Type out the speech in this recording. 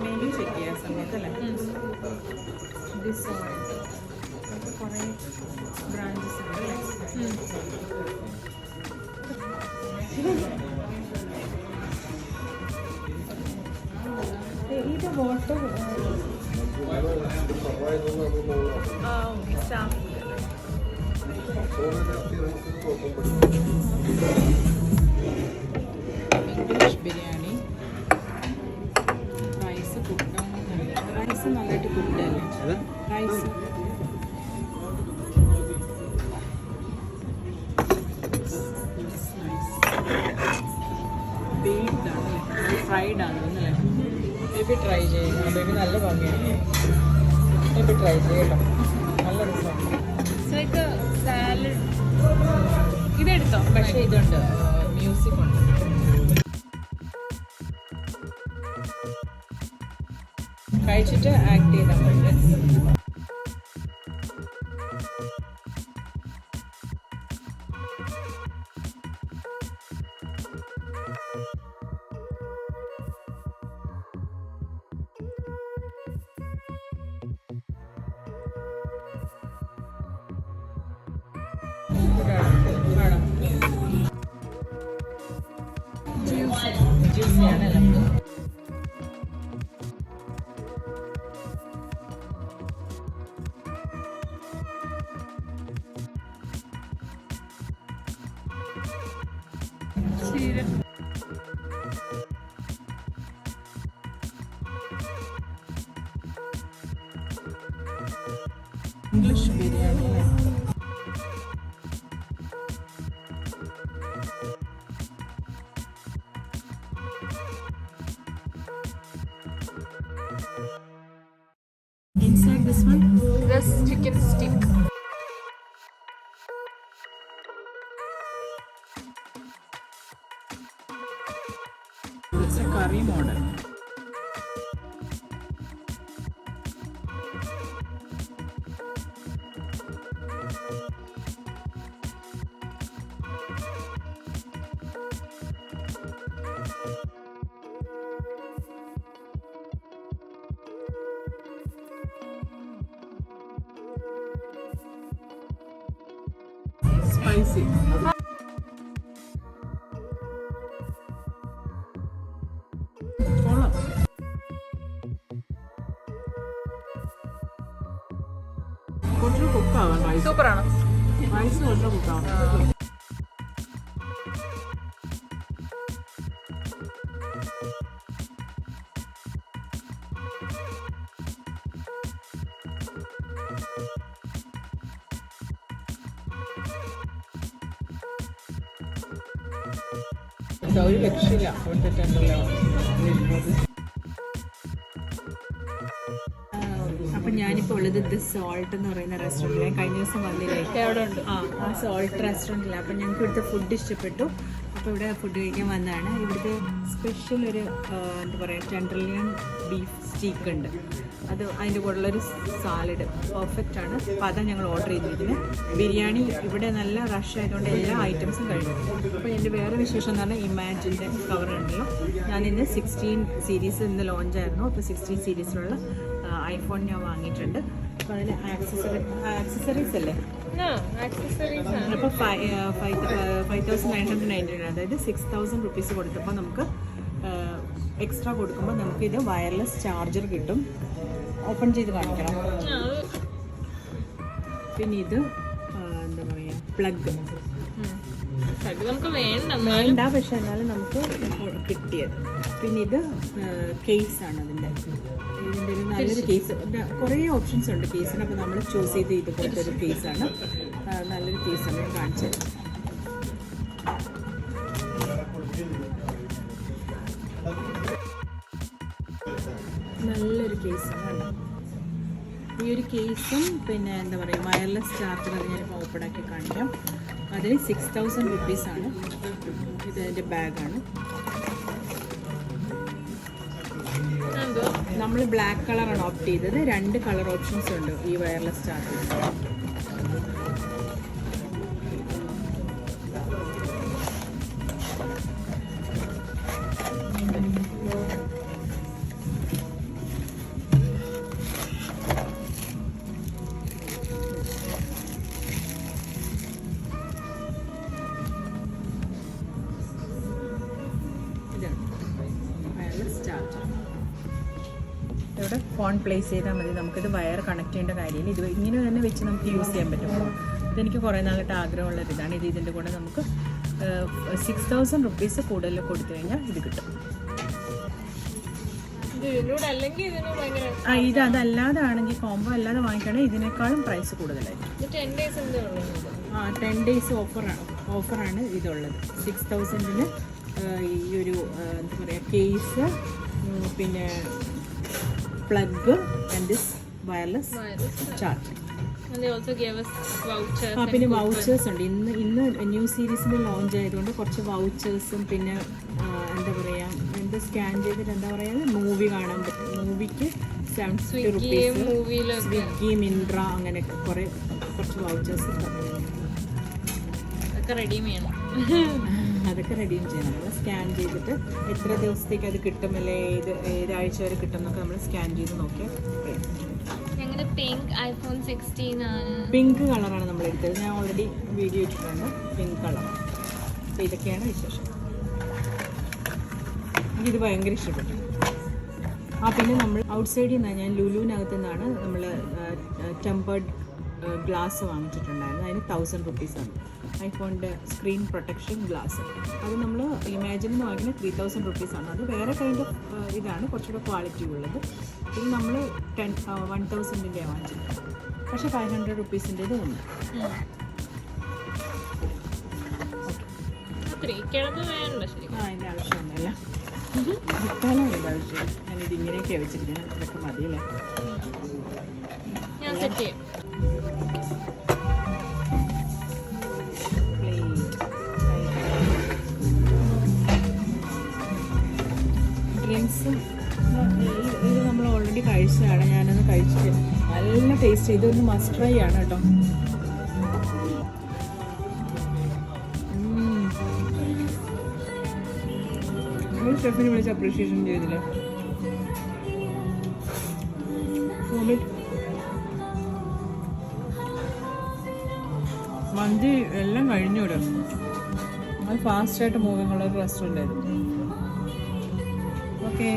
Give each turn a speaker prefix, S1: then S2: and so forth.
S1: Menu check ചെയ്യാൻ സമയത്തല്ലേ ഡിസോൾട്ട് കുറേ branches ഉണ്ട് അല്ലേ ഇത് water English biryani rice cook rice നന്നായിട്ട് കുക്കല്ലേ റൈസ് ഫ്രൈഡ് ആണ് അല്ലേ ബേബി ട്രൈ ചെയ്യുക ബേബി നല്ല ഭംഗിയാണ് ബേബി ട്രൈ ചെയ്യട്ടോ നല്ല രസമാണ് സാലഡ് ഇതെടുത്തോ പക്ഷേ ഇതുണ്ട് മ്യൂസിക് ഉണ്ട് കഴിച്ചിട്ട് ആക്ട് ചെയ്താൽ മതി ജ്യൂസിയാണല്ലേ English biryani inside this one
S2: this chicken stick.
S1: it's a curry model spicy കുറച്ച് കുക്കാവാം റൈസ്
S2: സൂപ്പറാണ്
S1: റൈസ് കുറച്ച് കുക്കാവാം ഒരു രക്ഷയില്ല അവിടുത്തെ ടെൻഡറിലെ അപ്പം ഞാനിപ്പോൾ ഉള്ളത് ദ സോൾട്ട് എന്ന് പറയുന്ന റെസ്റ്റോറൻറ്റിൽ ഞാൻ കഴിഞ്ഞ ദിവസം വന്നില്ലേ
S2: അവിടെ ഉണ്ട്
S1: ആ സോൾട്ട് റെസ്റ്റോറൻറ്റിൽ അപ്പം ഞങ്ങൾക്ക് ഇവിടുത്തെ ഫുഡ് ഇഷ്ടപ്പെട്ടു അപ്പോൾ ഇവിടെ ഫുഡ് കഴിക്കാൻ വന്നതാണ് ഇവിടുത്തെ സ്പെഷ്യൽ ഒരു എന്താ പറയുക ടെൻഡർലിയൻ ബീഫ് സ്റ്റീക്ക് ഉണ്ട് അത് അതിൻ്റെ കൂടെയുള്ളൊരു സാലഡ് പെർഫെക്റ്റ് ആണ് അപ്പോൾ അതാണ് ഞങ്ങൾ ഓർഡർ ചെയ്തിരിക്കുന്നത് ബിരിയാണി ഇവിടെ നല്ല റഷ് ആയതുകൊണ്ട് എല്ലാ ഐറ്റംസും കഴിഞ്ഞു അപ്പോൾ എൻ്റെ വേറെ വിശേഷം എന്ന് പറഞ്ഞാൽ ഇമാജിൻ്റെ കവർ ഉണ്ടല്ലോ ഞാൻ ഇന്ന് 16 സീരീസ് ഇന്ന് ലോഞ്ചായിരുന്നു അപ്പോൾ 16 സീരീസിലുള്ള ഐഫോൺ ഞാൻ വാങ്ങിയിട്ടുണ്ട് അപ്പോൾ അതിൽ ആക്സസറീസ് അല്ലേ അപ്പോൾ 5,999 അതായത് 6,000 റുപ്പീസ് കൊടുത്തപ്പോൾ നമുക്ക് എക്സ്ട്രാ കൊടുക്കുമ്പോൾ നമുക്കിത് വയർലെസ് ചാർജർ കിട്ടും ഓപ്പൺ ചെയ്ത് കാണിക്കണം പിന്നെ ഇത് എന്താ പറയുക പ്ലഗ്
S2: നമുക്ക്
S1: വേണ്ട പക്ഷെ എന്നാലും നമുക്ക് കിട്ടിയത് പിന്നെ ഇത് കേസാണ് ഇതിൻ്റെ ഒരു നല്ലൊരു കേസ് കുറേ ഓപ്ഷൻസ് ഉണ്ട് കേസിന് അപ്പോൾ നമ്മൾ ചൂസ് ചെയ്ത് ഇതുപോലത്തെ ഒരു കേസാണ് നല്ലൊരു കേസാണ് ഞാൻ കാണിച്ചത് നല്ലൊരു കേസാണ് കേട്ടോ ഈ ഒരു കേസും പിന്നെ എന്താ പറയുക വയർലെസ് ചാർജർ അത് ഞാനിപ്പോൾ ഓപ്പൺ ആക്കി കാണിക്കാം അതിന് 6,000 റുപ്പീസാണ് ഇതിൻ്റെ ബാഗാണ് നമ്മൾ ബ്ലാക്ക് കളറാണ് ഓപ്റ്റ് ചെയ്തത് 2 കളർ ഓപ്ഷൻസ് ഉണ്ട് ഈ വയർലെസ് ചാർജർ ചാർജർ. ഇവിടെ ഫോൺ പ്ലേസ് ചെയ്താൽ മതി. നമുക്കിത് വയർ കണക്ട് ചെയ്യേണ്ട കാര്യമില്ല. ഇത് ഇങ്ങനെ തന്നെ വെച്ച് നമുക്ക് യൂസ് ചെയ്യാൻ പറ്റും ഫോൺ. ഇതെനിക്ക് കുറേ നാളായിട്ട് ആഗ്രഹമുള്ളൊരിതാണ്. ഇതിൻ്റെ കൂടെ നമുക്ക് 6000 റുപ്പീസ് കൂടുതൽ കൊടുത്തു കഴിഞ്ഞാൽ ഇത് കിട്ടും. ഇത് അതല്ലാതെ ആണെങ്കിൽ കോംബോ അല്ലാതെ വാങ്ങിക്കുകയാണെങ്കിൽ ഇതിനേക്കാളും പ്രൈസ് കൂടുതലായിരിക്കും. 10 ഡേയ്സ് ഓഫറാണ് ഇതുള്ളത്. 6000-ന് ഈ ഒരു എന്താ പറയുക കേസ്, പിന്നെ plug and this wireless charge. പിന്നെ വൗച്ചേഴ്സ് ഉണ്ട്. ഇന്ന് ന്യൂ സീരീസിന് ലോഞ്ച് ആയതുകൊണ്ട് കുറച്ച് വൗച്ചേഴ്സും പിന്നെ എന്താ പറയുക, എന്ത് സ്കാൻ ചെയ്തിട്ട് എന്താ പറയുക, മൂവി കാണാൻ പറ്റും. മൂവിക്ക് 70 റുപ്പീസ്, സ്വിഗ്ഗി, മിൻട്ര, അങ്ങനെയൊക്കെ കുറച്ച് വൗച്ചേഴ്സ്
S2: അതൊക്കെ റെഡീം ചെയ്യണം.
S1: നമ്മൾ സ്കാൻ ചെയ്തിട്ട് എത്ര ദിവസത്തേക്ക് അത് കിട്ടും, അല്ലെ ഏതാഴ്ച വരെ കിട്ടും എന്നൊക്കെ നമ്മൾ സ്കാൻ ചെയ്ത് നോക്കിയാൽ. പിങ്ക് കളറാണ് നമ്മൾ എടുത്തത്. ഞാൻ ഓൾറെഡി വീഡിയോ ഇട്ടിട്ടുണ്ട്. Pink colour. അപ്പോൾ ഇതൊക്കെയാണ് വിശേഷം. എനിക്കിത് ഭയങ്കര ഇഷ്ടപ്പെട്ടു. പിന്നെ നമ്മൾ ഔട്ട്സൈഡിൽ നിന്നാണ്, ഞാൻ ലുലുവിനകത്തു നിന്നാണ് നമ്മൾ ടെമ്പേർഡ് ഗ്ലാസ് വാങ്ങിച്ചിട്ടുണ്ടായിരുന്നു. അതിന് 1000 റുപ്പീസാണ്. ഐഫോണിൻ്റെ സ്ക്രീൻ പ്രൊട്ടക്ഷൻ ഗ്ലാസ്. അത് നമ്മൾ ഇമാജിനിൽ നിന്ന് വാങ്ങിക്കുന്ന 3000 റുപ്പീസാണ്. അത് വേറെ കൈൻഡ് ഓഫ് ഇതാണ്, കുറച്ചുകൂടെ ക്വാളിറ്റി ഉള്ളത്. ഇത് നമ്മൾ 1000-ൻ്റെ വാങ്ങിച്ചത്. പക്ഷേ 500 റുപ്പീസിൻ്റെത് ഉണ്ട്. അതിൻ്റെ ആവശ്യമൊന്നുമില്ല. വിൽക്കാനോ അതിൻ്റെ ആവശ്യം. ഞാനിത് ഇങ്ങനെയൊക്കെയാണ് വെച്ചിരിക്കുന്നത്. അതൊക്കെ മതിയല്ലേ. ഡ്രിങ്ക്സും ഇത് നമ്മൾ ഓൾറെഡി കഴിച്ചതാണ്. ഞാനൊന്ന് കഴിച്ചിട്ട് നല്ല ടേസ്റ്റ്. ഇതൊന്ന് മസ്റ്റ് ട്രൈ ആണ് കേട്ടോ. ഷെഫിനെ വിളിച്ച് അപ്രീഷിയേഷൻ ചെയ്തില്ല. മന്തി എല്ലാം കഴിഞ്ഞൂടെ. അത് ഫാസ്റ്റായിട്ട് മൂവിങ് ഉള്ള ഒരു റെസ്റ്റോറൻ്റ് ആയിരുന്നു. ഓക്കെ.